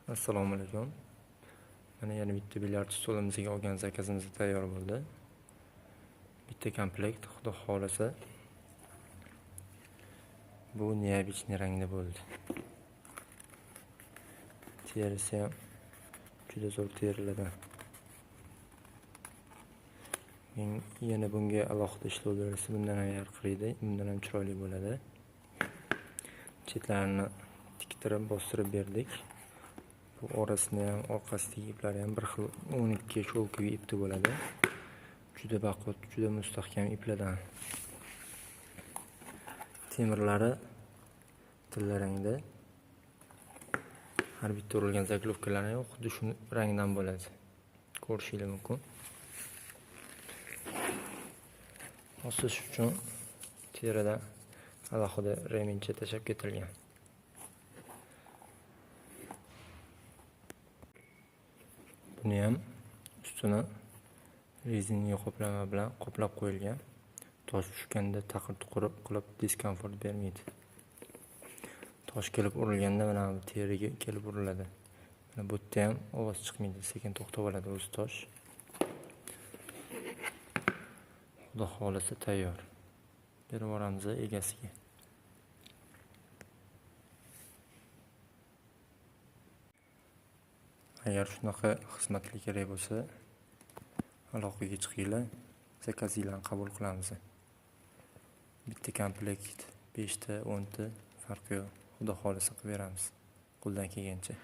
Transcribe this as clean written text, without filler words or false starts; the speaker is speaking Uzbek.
Assalomu alaykum. Mana yana bitta bilyard stolimizga olgan zakazimiz tayyor bo'ldi. Bitta komplekt, xudo xolasa. Bu neobichniy rangda bo'ldi. Terisi ham juda zo'r terilagan. Yana bunga alohida ishlov berilsa, bundan ham yarqiraydi, bundan ham chiroyli bo'ladi. Chetlarini tiktirib, bostirib berdik. Bu orasini ham, orqasidagi iplari ham bir xil 12 sho'lkaviy ipda bo'ladi. Juda baquvvat, juda mustahkam iplardan. Temirlari tilla rangda. Har bitta urilgan zaklovkalari ham xuddi shu rangdan bo'ladi. Ko'rishingiz mumkin. Osish uchun teridan alohida remincha tashab ketilgan. Buni ham ustini rezinli qoplama bilan qoplab qo'yilgan. Tosh tushganda taqir-tuqir qilib diskomfort bermaydi. Tosh kelib urilganda mana bu teriga kelib uriladi. Mana bu yerda ham ovoz chiqmaydi, sekin to'xtab oladi o'zi tosh. Xudo xolasa tayyor. Berib yuboramiz egasiga. Agar shunaqa xizmatli kerak bo'lsa, aloqaga chiqinglar, zakazinglarni qabul qilamiz. Bitta komplekt 5 ta, 10 ta farqi yo'q. Xudo xolasa qilib beramiz. Qo'ldan kelgancha.